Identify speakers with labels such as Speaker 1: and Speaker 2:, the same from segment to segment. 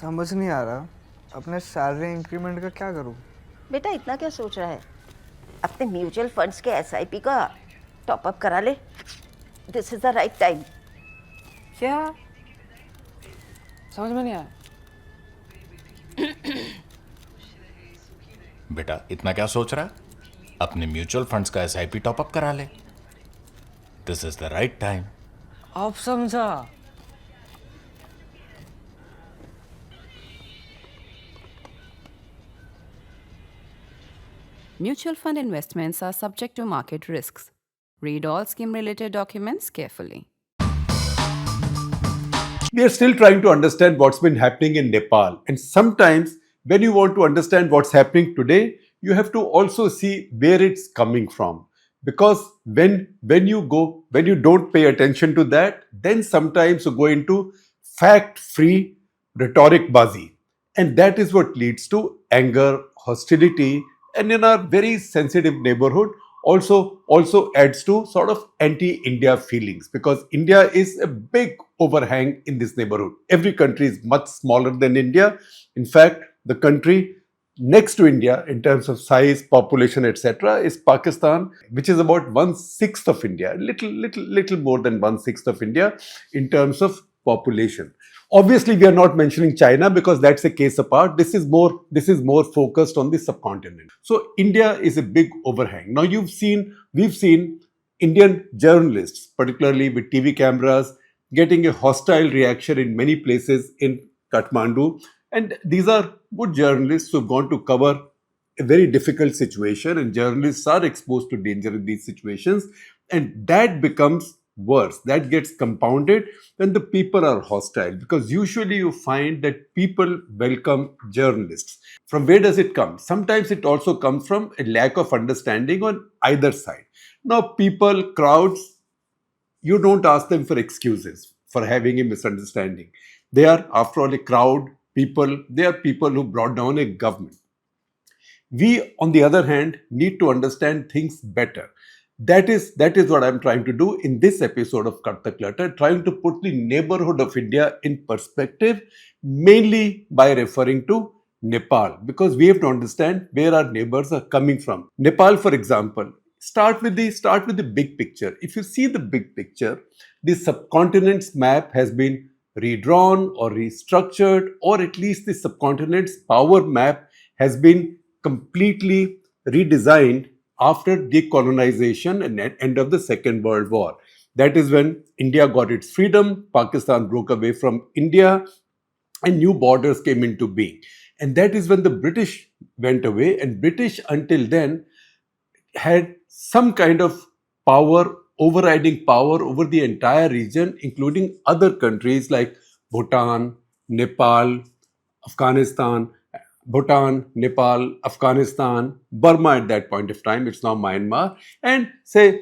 Speaker 1: समझ नहीं आ रहा अपने सैलरी इंक्रीमेंट का क्या करूं।
Speaker 2: बेटा इतना क्या सोच रहा है? अपने म्यूचुअल फंड्स के एसआईपी का टॉप अप करा ले। This is the right time.
Speaker 3: क्या? समझ में नहीं आया।
Speaker 4: बेटा इतना क्या सोच रहा है? अपने म्यूचुअल फंड्स का एसआईपी टॉपअप करा ले। This is the right time.
Speaker 3: अब समझा।
Speaker 5: Mutual fund investments are subject to market risks. Read all scheme-related documents carefully.
Speaker 6: We are still trying to understand what's been happening in Nepal. And sometimes, when you want to understand what's happening today, you have to also see where it's coming from. Because when you don't pay attention to that, then sometimes you go into fact-free rhetoric bazi. And that is what leads to anger, hostility, and in our very sensitive neighborhood, also adds to sort of anti-India feelings, because India is a big overhang in this neighborhood. Every country is much smaller than India. In fact, the country next to India in terms of size, population, etc., is Pakistan, which is about 1/6 of India, little more than 1/6 of India in terms of population. Obviously, we are not mentioning China because that's a case apart. This is more focused on the subcontinent. So India is a big overhang. Now we've seen Indian journalists, particularly with TV cameras, getting a hostile reaction in many places in Kathmandu. And these are good journalists who've gone to cover a very difficult situation, and journalists are exposed to danger in these situations. And that becomes worse. That gets compounded when the people are hostile, because usually you find that people welcome journalists. From where does it come? Sometimes it also comes from a lack of understanding on either side. Now, people, crowds, you don't ask them for excuses for having a misunderstanding. They are, after all, a crowd, people. They are people who brought down a government. We, on the other hand, need to understand things better. That is what I'm trying to do in this episode of Cut the Clutter, trying to put the neighborhood of India in perspective, mainly by referring to Nepal, because we have to understand where our neighbors are coming from. Nepal, for example, start with the big picture. If you see the big picture, the subcontinent's map has been redrawn or restructured, or at least the subcontinent's power map has been completely redesigned after decolonization and end of the Second World War. That is when India got its freedom, Pakistan broke away from India, and new borders came into being. And that is when the British went away, and British until then had some kind of power, overriding power over the entire region, including other countries like Bhutan, Nepal, Afghanistan, Burma at that point of time, it's now Myanmar, and say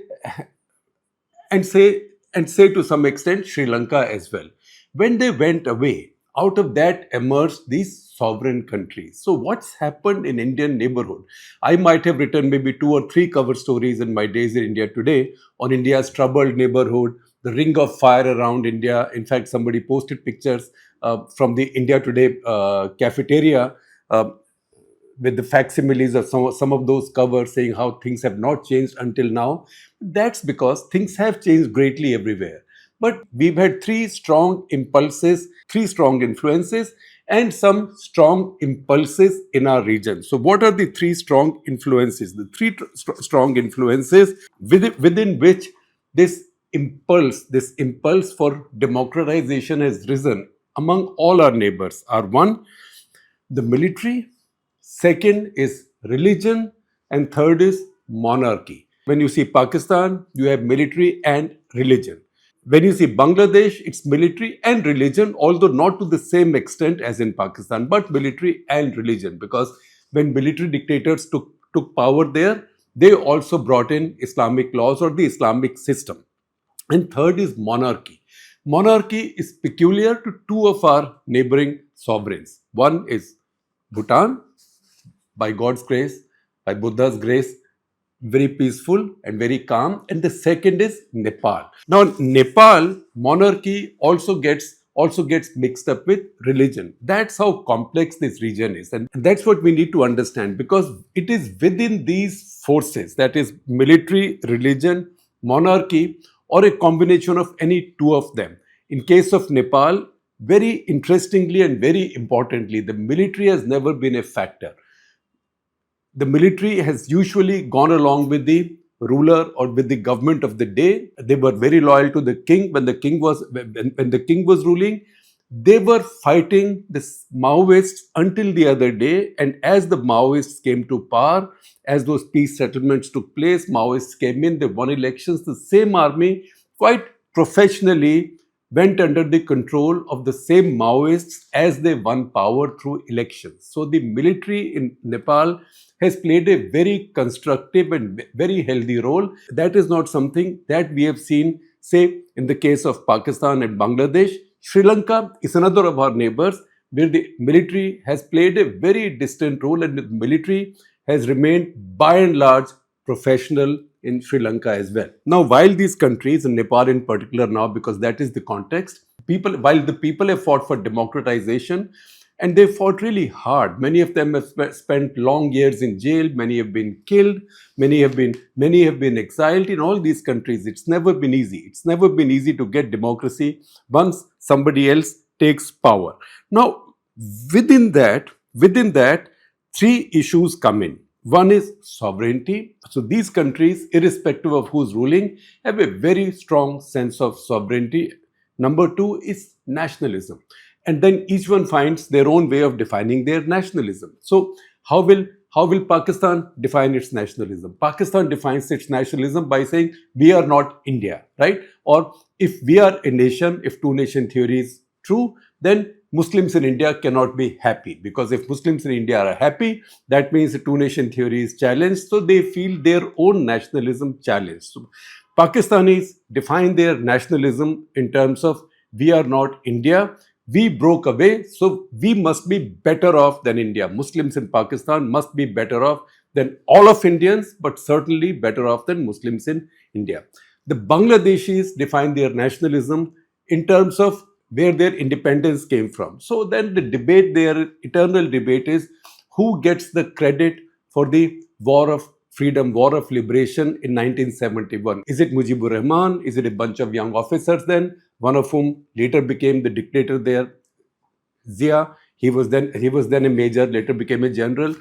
Speaker 6: to some extent Sri Lanka as well. When they went away, out of that emerged these sovereign countries. So what's happened in Indian neighborhood? I might have written maybe 2 or 3 cover stories in my days in India today on India's troubled neighborhood, the ring of fire around India. In fact, somebody posted pictures from the India Today cafeteria with the facsimiles of some of those covers, saying how things have not changed until now. That's because things have changed greatly everywhere. But we've had 3 strong impulses, 3 strong influences, and some strong impulses in our region. So what are the 3 strong influences? The 3 strong influences within which this impulse for democratization has risen among all our neighbors are: 1, the military; second is religion; and third is monarchy. When you see Pakistan, you have military and religion. When you see Bangladesh, it's military and religion, although not to the same extent as in Pakistan, but military and religion, because when military dictators took power there, they also brought in Islamic laws or the Islamic system. And third is monarchy. Monarchy is peculiar to 2 of our neighboring sovereigns. One is Bhutan, by God's grace, by Buddha's grace, very peaceful and very calm. And the second is Nepal. Now, Nepal monarchy also gets also gets mixed up with religion. That's how complex this region is. And that's what we need to understand, because it is within these forces, that is military, religion, monarchy, or a combination of any two of them. In case of Nepal, very interestingly and very importantly, the military has never been a factor. The military has usually gone along with the ruler or with the government of the day. They were very loyal to the king when the king was ruling. They were fighting the Maoists until the other day, and as the Maoists came to power, as those peace settlements took place, Maoists came in, they won elections. The same army quite professionally went under the control of the same Maoists as they won power through elections. So the military in Nepal has played a very constructive and very healthy role. That is not something that we have seen, say, in the case of Pakistan and Bangladesh. Sri Lanka is another of our neighbors where the military has played a very distant role, and the military has remained by and large professional in Sri Lanka as well. Now, while these countries, and Nepal in particular now, because that is the context, while the people have fought for democratization, and they fought really hard. Many of them have spent long years in jail. Many have been killed. Many have been exiled. In all these countries, it's never been easy. It's never been easy to get democracy once somebody else takes power. Now, within that, three issues come in. One is sovereignty. So these countries, irrespective of who's ruling, have a very strong sense of sovereignty. Number two is nationalism. And then each one finds their own way of defining their nationalism. So how will Pakistan define its nationalism? Pakistan defines its nationalism by saying, we are not India, right? Or if we are a nation, if two-nation theory is true, then Muslims in India cannot be happy, because if Muslims in India are happy, that means the two-nation theory is challenged. So they feel their own nationalism challenged. So Pakistanis define their nationalism in terms of, we are not India. We broke away, so we must be better off than India. Muslims in Pakistan must be better off than all of Indians, but certainly better off than Muslims in India. The Bangladeshis define their nationalism in terms of where their independence came from. So then the debate, their eternal debate, is who gets the credit for the war of freedom, war of liberation in 1971. Is it Mujibur Rahman? Is it a bunch of young officers then, one of whom later became the dictator there, Zia? He was then a major, later became a general.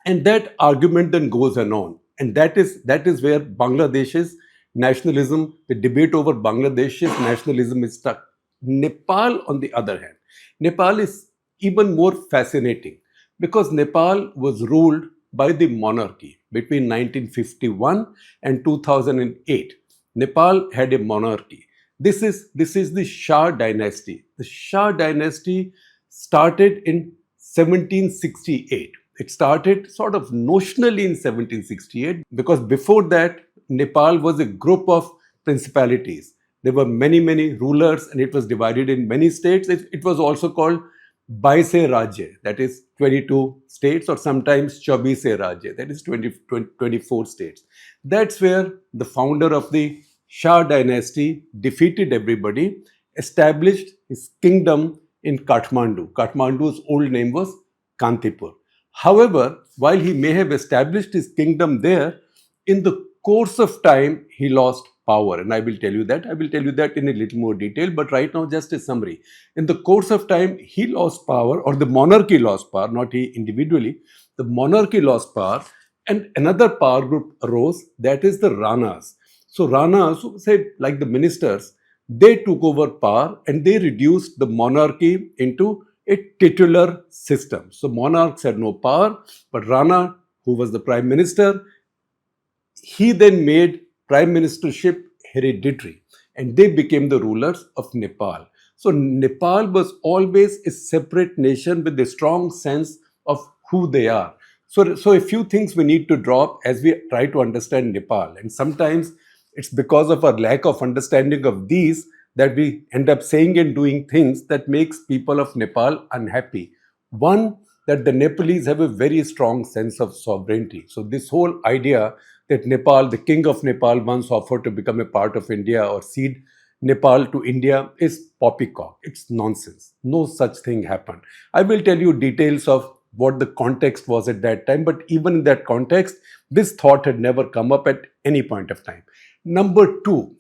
Speaker 6: And that argument then goes on. And that is where Bangladesh's nationalism, the debate over Bangladesh's nationalism is stuck. Nepal, on the other hand, Nepal is even more fascinating, because Nepal was ruled by the monarchy between 1951 and 2008. Nepal had a monarchy. This is the Shah dynasty. The Shah dynasty started in 1768. It started sort of notionally in 1768, because before that, Nepal was a group of principalities. There were many rulers, and it was divided in many states. It was also called Baise Rajya, that is 22 states, or sometimes Chabise Rajya, that is 24 states. That's where the founder of the Shah dynasty defeated everybody, established his kingdom in Kathmandu. Kathmandu's old name was Kantipur. However, while he may have established his kingdom there, in the course of time, he lost power. And I will tell you that in a little more detail. But right now, just a summary. In the course of time, he lost power, or the monarchy lost power, not he individually. The monarchy lost power, and another power group arose, that is the Ranas. So Ranas, say like the ministers, they took over power and they reduced the monarchy into a titular system. So monarchs had no power, but Rana, who was the prime minister, he then made prime ministership hereditary, and they became the rulers of Nepal. So Nepal was always a separate nation with a strong sense of who they are. So a few things we need to drop as we try to understand Nepal. And sometimes it's because of our lack of understanding of these that we end up saying and doing things that makes people of Nepal unhappy. One, that the Nepalese have a very strong sense of sovereignty. So this whole idea that Nepal, the king of Nepal, once offered to become a part of India or cede Nepal to India is poppycock. It's nonsense. No such thing happened. I will tell you details of what the context was at that time, but even in that context, this thought had never come up at any point of time. Number two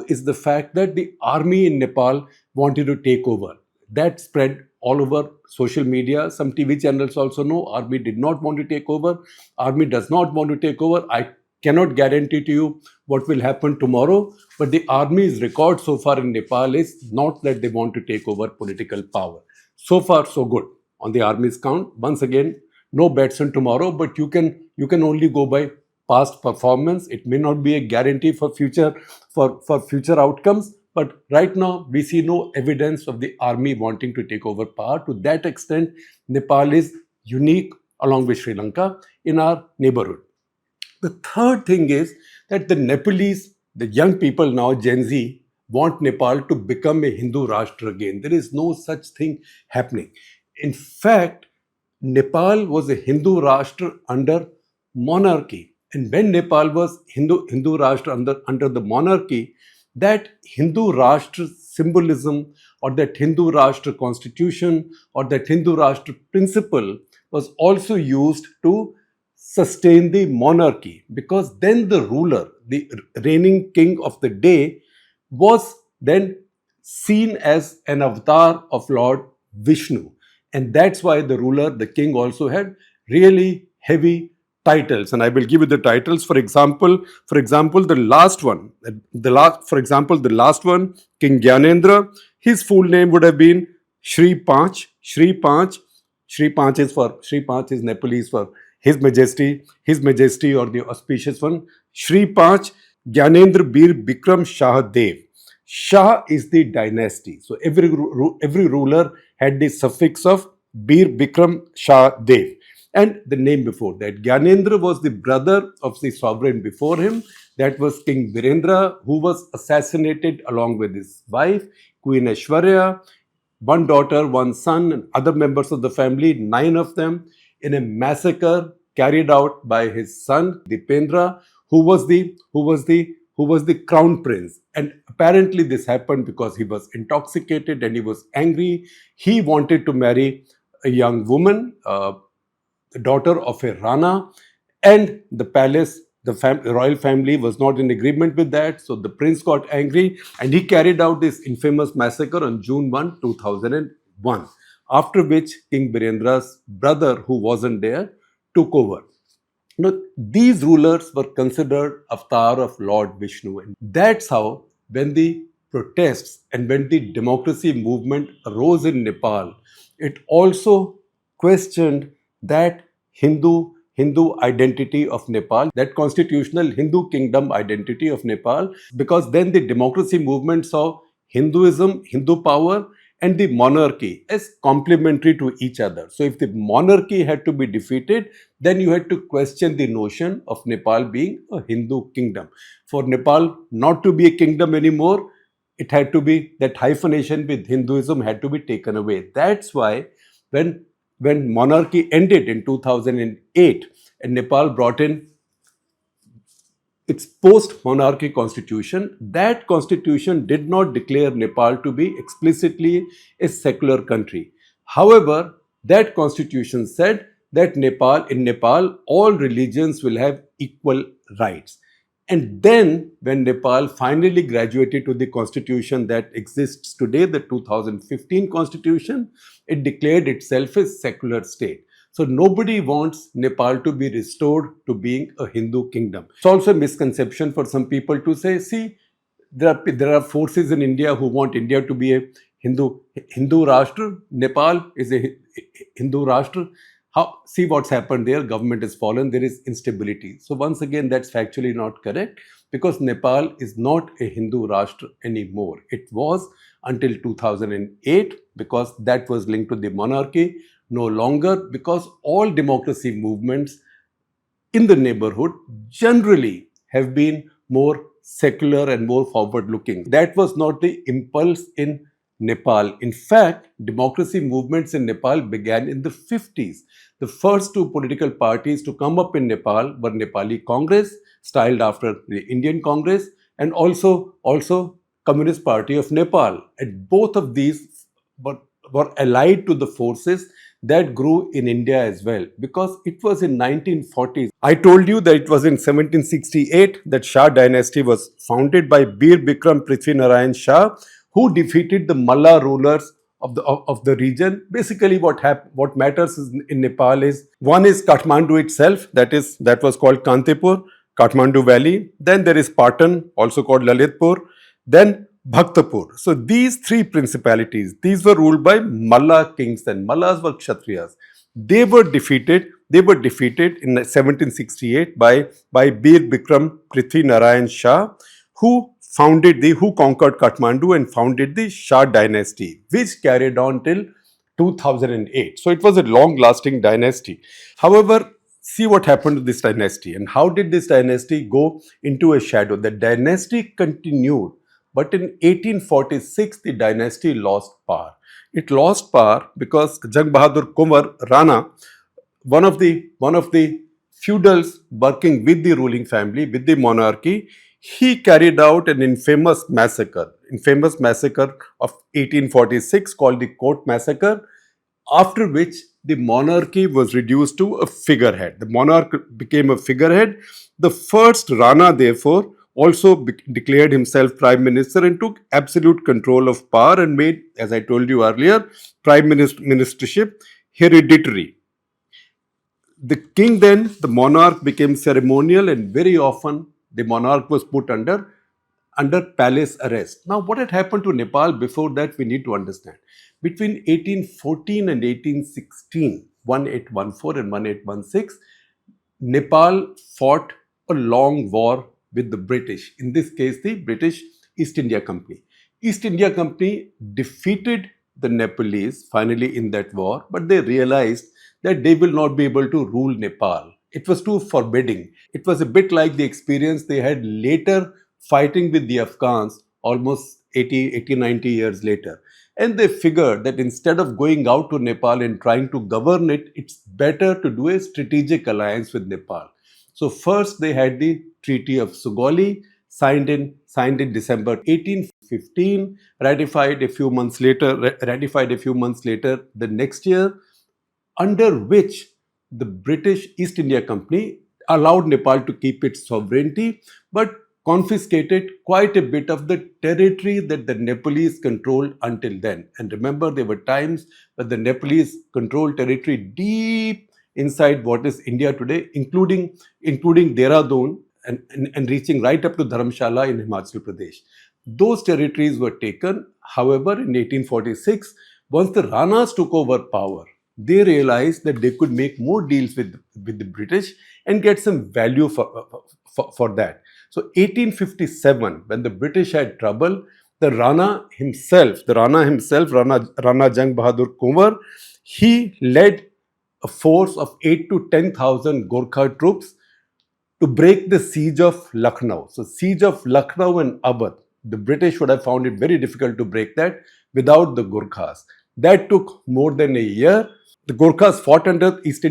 Speaker 6: is the fact that the army in Nepal wanted to take over. That spread all over social media. Some TV channels also know army did not want to take over. Army does not want to take over. I cannot guarantee to you what will happen tomorrow, but the army's record so far in Nepal is not that they want to take over political power. So far, so good on the army's count. Once again, no bets on tomorrow, but you can only go by past performance. It may not be a guarantee for future outcomes, but right now we see no evidence of the army wanting to take over power. To that extent, Nepal is unique along with Sri Lanka in our neighborhood. The third thing is that the Nepalese, the young people now, Gen Z, want Nepal to become a Hindu Rashtra again. There is no such thing happening. In fact, Nepal was a Hindu Rashtra under monarchy. And when Nepal was Hindu Rashtra under the monarchy, that Hindu Rashtra symbolism or that Hindu Rashtra constitution or that Hindu Rashtra principle was also used to sustain the monarchy, because then the ruler, the reigning king of the day, was then seen as an avatar of Lord Vishnu. And that's why the ruler, the king, also had really heavy titles. And I will give you the titles. For example, the last one, King Gyanendra, his full name would have been Shri Panch. Shri Panch is Nepalese for His Majesty or the auspicious one. Shri Panch Gyanendra Bir Bikram Shah Dev. Shah is the dynasty. So every ruler had the suffix of Bir Bikram Shah Dev. And the name before that. Gyanendra was the brother of the sovereign before him. That was King Birendra, who was assassinated along with his wife, Queen Aishwarya, one daughter, one son, and other members of the family, 9 of them, in a massacre carried out by his son Dipendra, who was the crown prince. And apparently this happened because he was intoxicated and he was angry. He wanted to marry a young woman, the daughter of a Rana, and the palace, the royal family was not in agreement with that. So the prince got angry and he carried out this infamous massacre on June 1, 2001. After which King Birendra's brother, who wasn't there, took over. These rulers were considered avatar of Lord Vishnu. And that's how, when the protests and when the democracy movement arose in Nepal, it also questioned that Hindu identity of Nepal, that constitutional Hindu kingdom identity of Nepal, because then the democracy movement saw Hinduism, Hindu power, and the monarchy as complementary to each other. So if the monarchy had to be defeated, then you had to question the notion of Nepal being a Hindu kingdom. For Nepal not to be a kingdom anymore, it had to be, that hyphenation with Hinduism had to be taken away. That's why when monarchy ended in 2008 and Nepal brought in its post-monarchy constitution, that constitution did not declare Nepal to be explicitly a secular country. However, that constitution said that in Nepal, all religions will have equal rights. And then when Nepal finally graduated to the constitution that exists today, the 2015 constitution, it declared itself a secular state. So nobody wants Nepal to be restored to being a Hindu kingdom. It's also a misconception for some people to say, see, there are forces in India who want India to be a Hindu Rashtra. Nepal is a Hindu Rashtra. See what's happened there. Government has fallen. There is instability. So once again, that's factually not correct, because Nepal is not a Hindu Rashtra anymore. It was until 2008, because that was linked to the monarchy. No longer, because all democracy movements in the neighborhood generally have been more secular and more forward-looking. That was not the impulse in Nepal. In fact, democracy movements in Nepal began in the 50s. The first 2 political parties to come up in Nepal were Nepali Congress, styled after the Indian Congress, and also Communist Party of Nepal. And both of these were, were allied to the forces that grew in India as well, because it was in 1940s. I told you that it was in 1768 that Shah dynasty was founded by Bir Bikram Prithvi Narayan Shah, who defeated the Malla rulers of the region. Basically, what matters in Nepal is, one is Kathmandu itself, that was called Kantipur, Kathmandu Valley. Then there is Patan, also called Lalitpur. Then Bhaktapur. So these three principalities, these were ruled by Malla kings, and Mallas were Kshatriyas. They were defeated. They were defeated in 1768 by Bir Bikram Prithvi Narayan Shah, who conquered Kathmandu and founded the Shah dynasty, which carried on till 2008. So it was a long-lasting dynasty. However, see what happened to this dynasty and how did this dynasty go into a shadow. The dynasty continued, but in 1846 the dynasty lost power. It lost power because Jang Bahadur Kumar Rana, one of the feudals working with the ruling family, with the monarchy, he carried out an infamous massacre of 1846 called the Court Massacre, after which the monarchy was reduced to a figurehead. The monarch became a figurehead. The first Rana, therefore, also declared himself prime minister and took absolute control of power and made, as I told you earlier, prime ministership hereditary. The king then, the monarch, became ceremonial, and very often the monarch was put under palace arrest. Now, what had happened to Nepal before that, we need to understand. Between 1814 and 1816, 1814 and 1816, Nepal fought a long war with the British, in this case the British East India Company. East India Company defeated the Nepalese finally in that war, but they realized that they will not be able to rule Nepal. It was too forbidding. It was a bit like the experience they had later fighting with the Afghans almost 90 years later. And they figured that instead of going out to Nepal and trying to govern it, it's better to do a strategic alliance with Nepal. So first they had the Treaty of Sugoli, signed in December 1815, ratified a few months later the next year, under which the British East India Company allowed Nepal to keep its sovereignty, but confiscated quite a bit of the territory that the Nepalese controlled until then. And remember, there were times when the Nepalese controlled territory deep inside what is India today, including Dehradun and reaching right up to Dharamshala in Himachal Pradesh. Those territories were taken. However, in 1846, once the Ranas took over power, they realized that they could make more deals with the British and get some value for that. So 1857, when the British had trouble, Rana himself, Rana Jang Bahadur Kumar, he led a force of 8 to 10,000 Gorkha troops to break the siege of Lucknow. So siege of Lucknow and Awadh, the British would have found it very difficult to break that without the Gorkhas. That took more than a year. The Gorkhas fought under East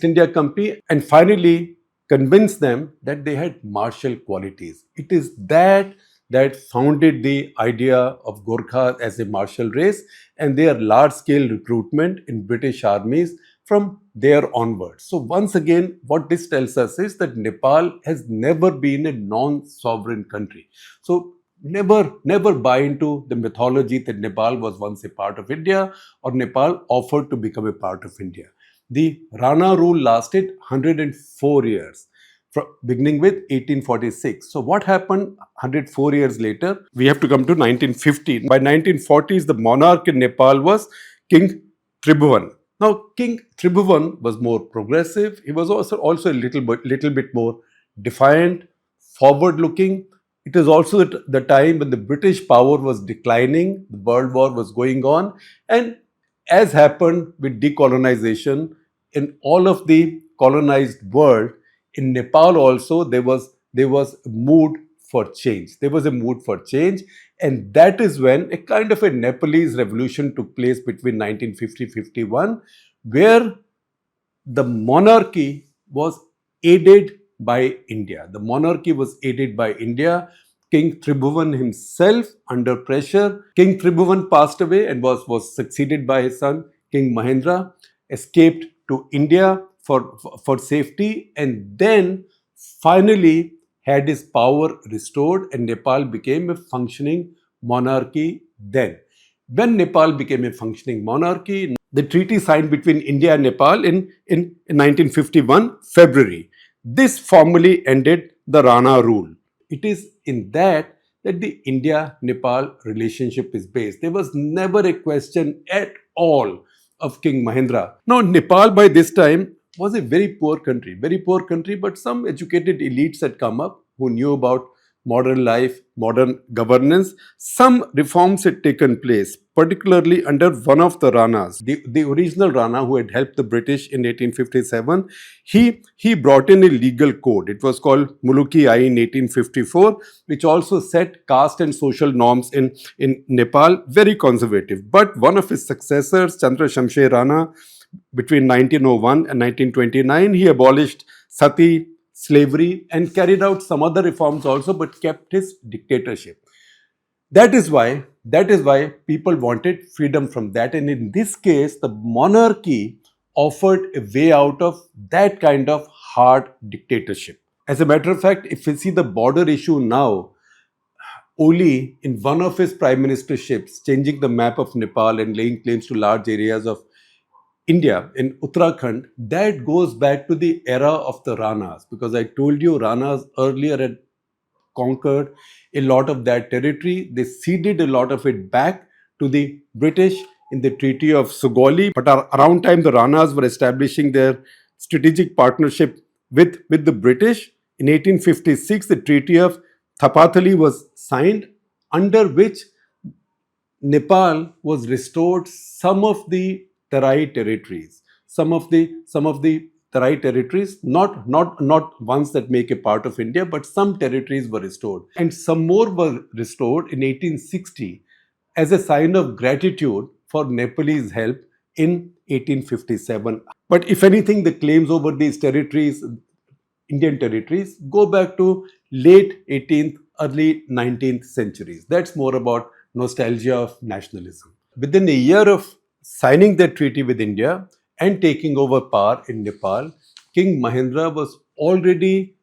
Speaker 6: India Company and finally convinced them that they had martial qualities. It is that founded the idea of Gorkha as a martial race and their large-scale recruitment in British armies from there onwards. So once again, what this tells us is that Nepal has never been a non-sovereign country. So never buy into the mythology that Nepal was once a part of India or Nepal offered to become a part of India. The Rana rule lasted 104 years, beginning with 1846. So what happened 104 years later? We have to come to 1950. By 1940s, the monarch in Nepal was King Tribhuvan. Now, King Tribhuvan was more progressive. He was also a little bit more defiant, forward-looking. It is also the time when the British power was declining, the World War was going on, and as happened with decolonization in all of the colonized world, in Nepal also there was a mood for change. There was a mood for change, and that is when a kind of a Nepalese revolution took place between 1950-51, where the monarchy was aided by India. The monarchy was aided by India. King Tribhuvan himself under pressure. King Tribhuvan passed away and was succeeded by his son, King Mahendra, escaped to India for safety, and then finally had his power restored, and Nepal became a functioning monarchy then. When Nepal became a functioning monarchy, the treaty signed between India and Nepal in 1951, February. This formally ended the Rana rule. It is in that the India-Nepal relationship is based. There was never a question at all of King Mahendra. Now, Nepal by this time was a very poor country, but some educated elites had come up who knew about modern life, modern governance. Some reforms had taken place, particularly under one of the Ranas. The original Rana who had helped the British in 1857, he brought in a legal code. It was called Muluki Ain in 1854, which also set caste and social norms in Nepal, very conservative. But one of his successors, Chandra Shamsher Rana, between 1901 and 1929, he abolished sati, slavery, and carried out some other reforms also, but kept his dictatorship. That is why people wanted freedom from that, and in this case, the monarchy offered a way out of that kind of hard dictatorship. As a matter of fact, if you see the border issue now, Oli, in one of his prime ministerships, changing the map of Nepal and laying claims to large areas of India in Uttarakhand, that goes back to the era of the Ranas, because I told you Ranas earlier had conquered a lot of that territory. They ceded a lot of it back to the British in the Treaty of Sugoli. But around time the Ranas were establishing their strategic partnership with the British. In 1856, the Treaty of Thapathali was signed, under which Nepal was restored some of the Terai territories, some of the Terai territories, not ones that make a part of India, but some territories were restored, and some more were restored in 1860 as a sign of gratitude for Nepalese help in 1857. But if anything, the claims over these territories, Indian territories, go back to late 18th, early 19th centuries. That's more about nostalgia of nationalism. Within a year of signing that treaty with India and taking over power in Nepal, King Mahendra was already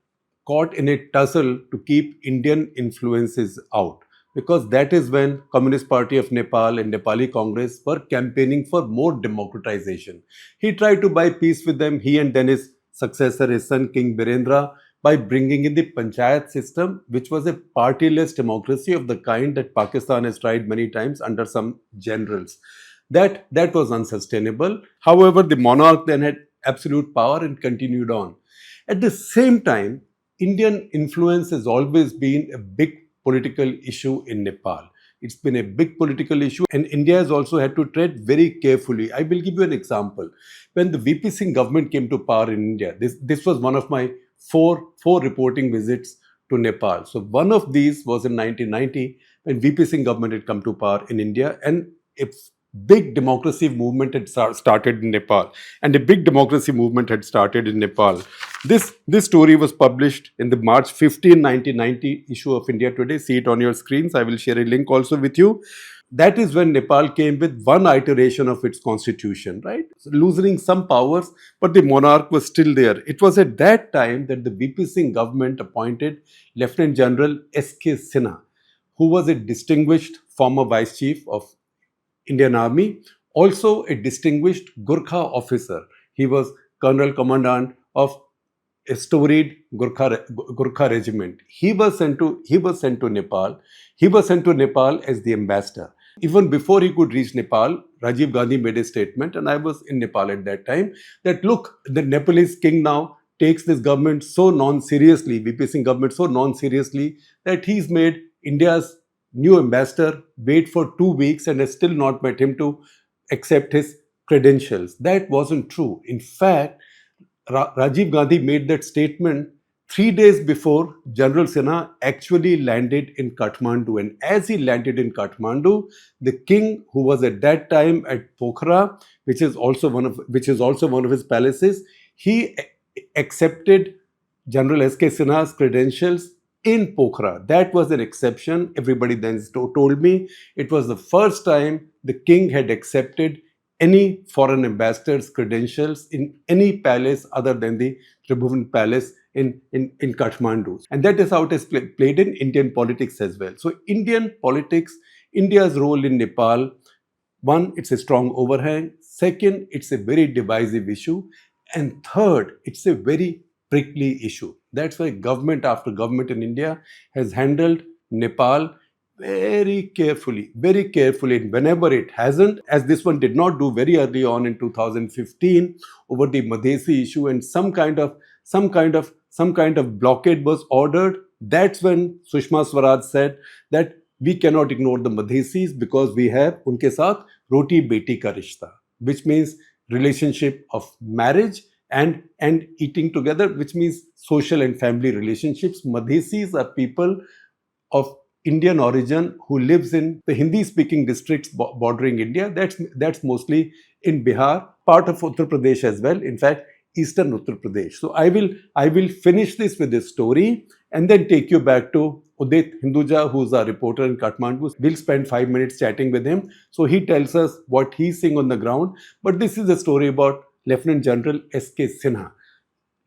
Speaker 6: caught in a tussle to keep Indian influences out, because that is when Communist Party of Nepal and Nepali Congress were campaigning for more democratization. He tried to buy peace with them, he and then his successor, his son King Birendra, by bringing in the panchayat system, which was a partyless democracy of the kind that Pakistan has tried many times under some generals. That was unsustainable. However, the monarch then had absolute power and continued on. At the same time, Indian influence has always been a big political issue in Nepal. It's been a big political issue, and India has also had to tread very carefully. I will give you an example. When the VP Singh government came to power in India, this was one of my four reporting visits to Nepal. So one of these was in 1990 when VP Singh government had come to power in India, and its big democracy movement had started in Nepal. And a big democracy movement had started in Nepal. This story was published in the March 15, 1990 issue of India Today. See it on your screens. I will share a link also with you. That is when Nepal came with one iteration of its constitution, right? So losing some powers, but the monarch was still there. It was at that time that the VP Singh government appointed Lieutenant General S.K. Sinha, who was a distinguished former vice chief of Indian Army, also a distinguished Gurkha officer. He was Colonel Commandant of a storied Gurkha regiment. He was sent to Nepal. He was sent to Nepal as the ambassador. Even before he could reach Nepal, Rajiv Gandhi made a statement, and I was in Nepal at that time, that look, the Nepalese king now takes this government so non-seriously, VP Singh government so non-seriously, that he's made India's new ambassador wait for 2 weeks and has still not met him to accept his credentials. That wasn't true. In fact, Rajiv Gandhi made that statement 3 days before General Sinha actually landed in Kathmandu. And as he landed in Kathmandu, the king, who was at that time at Pokhara, which is also one of his palaces, he accepted General S.K. Sinha's credentials in Pokhara. That was an exception. Everybody then told me it was the first time the king had accepted any foreign ambassador's credentials in any palace other than the Tribhuvan Palace in Kathmandu. And that is how it is played in Indian politics as well. So, Indian politics, India's role in Nepal, one, it's a strong overhang. Second, it's a very divisive issue. And third, it's a very prickly issue. That's why government after government in India has handled Nepal very carefully, very carefully. And whenever it hasn't, as this one did not do very early on in 2015 over the Madhesi issue, and some kind of blockade was ordered, that's when Sushma Swaraj said that we cannot ignore the Madhesis because we have unke saath roti beti ka rishta, which means relationship of marriage and eating together, which means social and family relationships. Madhesis are people of Indian origin who lives in the Hindi-speaking districts bordering India. That's mostly in Bihar, part of Uttar Pradesh as well. In fact, eastern Uttar Pradesh. So I will finish this with this story and then take you back to Udit Hinduja, who's our reporter in Kathmandu. We'll spend 5 minutes chatting with him. So he tells us what he's seeing on the ground. But this is a story about Lieutenant General S.K. Sinha.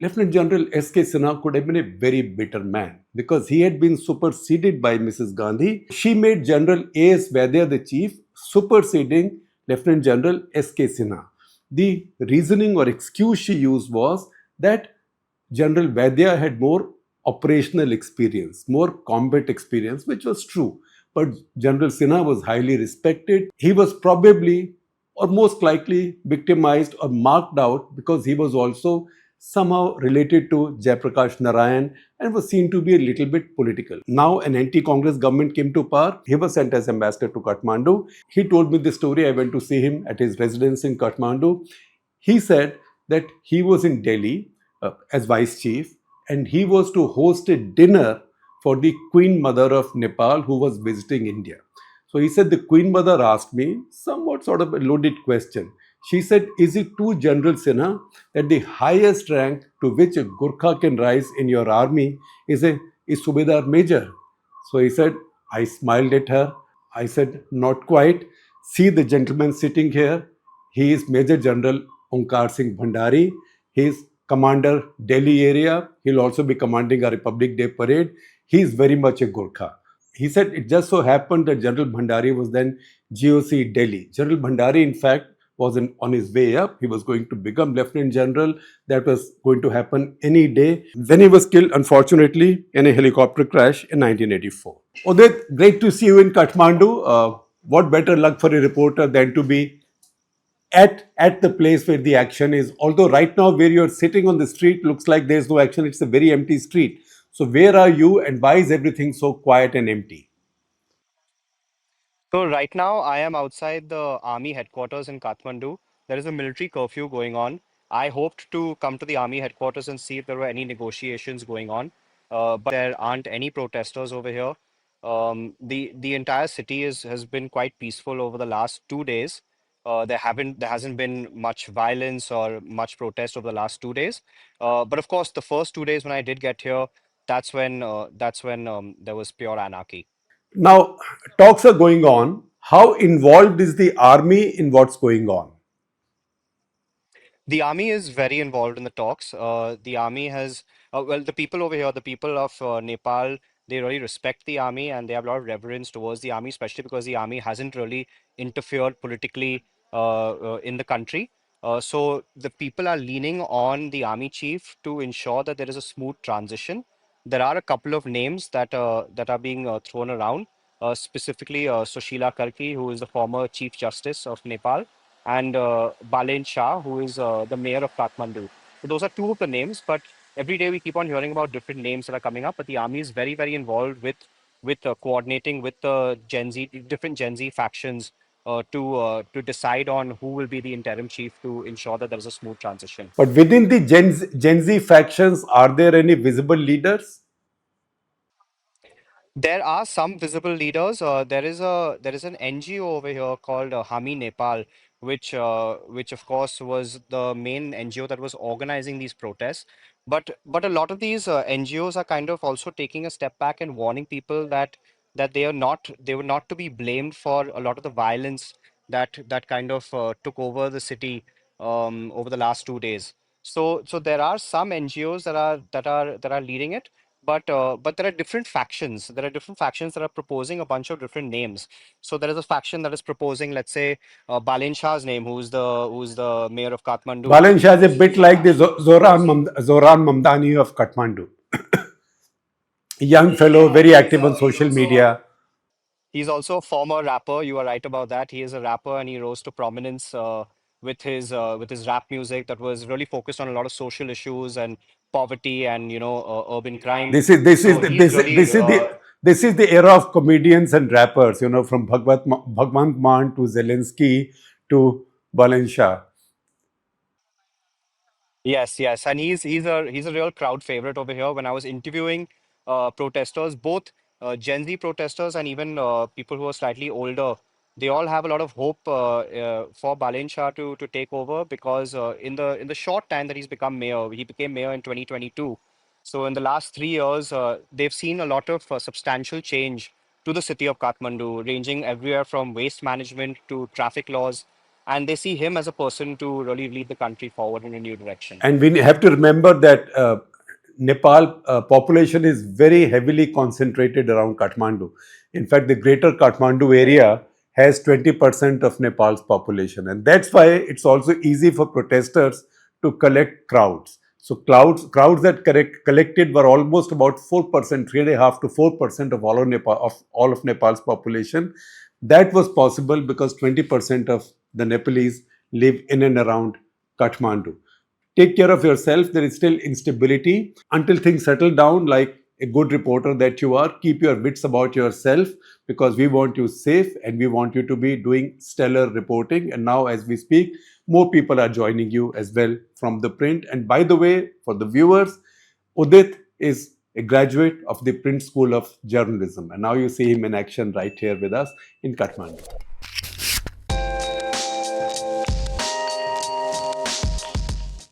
Speaker 6: Lieutenant General S.K. Sinha could have been a very bitter man because he had been superseded by Mrs. Gandhi. She made General A.S. Vaidya the chief, superseding Lieutenant General S.K. Sinha. The reasoning or excuse she used was that General Vaidya had more operational experience, more combat experience, which was true. But General Sinha was highly respected. He was probably or most likely victimized or marked out because he was also somehow related to Jayaprakash Narayan and was seen to be a little bit political. Now an anti-Congress government came to power. He was sent as ambassador to Kathmandu. He told me this story. I went to see him at his residence in Kathmandu. He said that he was in Delhi as vice chief and he was to host a dinner for the Queen Mother of Nepal who was visiting India. So he said the Queen Mother asked me somewhat sort of a loaded question. She said, is it true, General Sinha, that the highest rank to which a Gurkha can rise in your army is Subedar Major? So he said, I smiled at her. I said, not quite. See the gentleman sitting here. He is Major General Onkar Singh Bhandari. He is Commander Delhi area. He'll also be commanding a Republic Day parade. He is very much a Gurkha. He said it just so happened that General Bhandari was then GOC Delhi. General Bhandari, in fact, was on his way up. He was going to become Lieutenant General. That was going to happen any day. Then he was killed, unfortunately, in a helicopter crash in 1984. Udit, great to see you in Kathmandu. What better luck for a reporter than to be at the place where the action is. Although right now where you're sitting on the street looks like there's no action. It's a very empty street. So where are you and why is everything so quiet and empty?
Speaker 7: So right now I am outside the army headquarters in Kathmandu. There is a military curfew going on. I hoped to come to the army headquarters and see if there were any negotiations going on, but there aren't any protesters over here. The entire city has been quite peaceful over the last 2 days. There hasn't been much violence or much protest over the last 2 days. But of course, the first 2 days when I did get here, that's when there was pure anarchy.
Speaker 6: Now, talks are going on. How involved is the army in what's going on?
Speaker 7: The army is very involved in the talks. The army has, well, the people over here, the people of Nepal, they really respect the army and they have a lot of reverence towards the army, especially because the army hasn't really interfered politically in the country. So the people are leaning on the army chief to ensure that there is a smooth transition. There are a couple of names that are being thrown around, specifically Sushila Karki, who is the former Chief Justice of Nepal, and Balen Shah, who is the mayor of Kathmandu. So those are two of the names, but every day we keep on hearing about different names that are coming up. But the army is very, very involved with coordinating with the different Gen Z factions to decide on who will be the interim chief to ensure that there is a smooth transition.
Speaker 6: But within the Gen Z factions, are there any visible leaders?
Speaker 7: There are some visible leaders. There is an NGO over here called Hami Nepal, which of course was the main NGO that was organizing these protests. but a lot of these NGOs are kind of also taking a step back and warning people that they were not to be blamed for a lot of the violence that kind of took over the city over the last 2 days. So there are some NGOs that are leading it, but there are different factions. There are different factions that are proposing a bunch of different names. So there is a faction that is proposing, let's say, Balen Shah's name, who's the mayor of Kathmandu.
Speaker 6: Balen Shah is a bit like the Zoran Mamdani of Kathmandu. Young fellow, very active on social media.
Speaker 7: He's also a former rapper. You are right about that. He is a rapper, and he rose to prominence with his rap music that was really focused on a lot of social issues and poverty and urban crime.
Speaker 6: This is this is
Speaker 7: So
Speaker 6: the,
Speaker 7: he's really
Speaker 6: this is the era of comedians and rappers. You know, from Bhagwant Mann to Zelensky to Balen Shah.
Speaker 7: Yes, yes, and he's a real crowd favorite over here. When I was interviewing protesters, both Gen Z protesters and even people who are slightly older, they all have a lot of hope for Balen Shah to take over because in the short time that he's become mayor, he became mayor in 2022. So in the last 3 years, they've seen a lot of substantial change to the city of Kathmandu, ranging everywhere from waste management to traffic laws, and they see him as a person to really lead the country forward in a new direction.
Speaker 6: And we have to remember that Nepal population is very heavily concentrated around Kathmandu. In fact, the greater Kathmandu area has 20% of Nepal's population. And that's why it's also easy for protesters to collect crowds. So crowds that collected were almost about 4%, 3.5 to 4% of all of Nepal's population. That was possible because 20% of the Nepalese live in and around Kathmandu. Take care of yourself. There is still instability. Until things settle down, like a good reporter that you are, keep your wits about yourself because we want you safe and we want you to be doing stellar reporting. And now, as we speak, more people are joining you as well from the print. And by the way, for the viewers, Udit is a graduate of the Print School of Journalism. And now you see him in action right here with us in Kathmandu.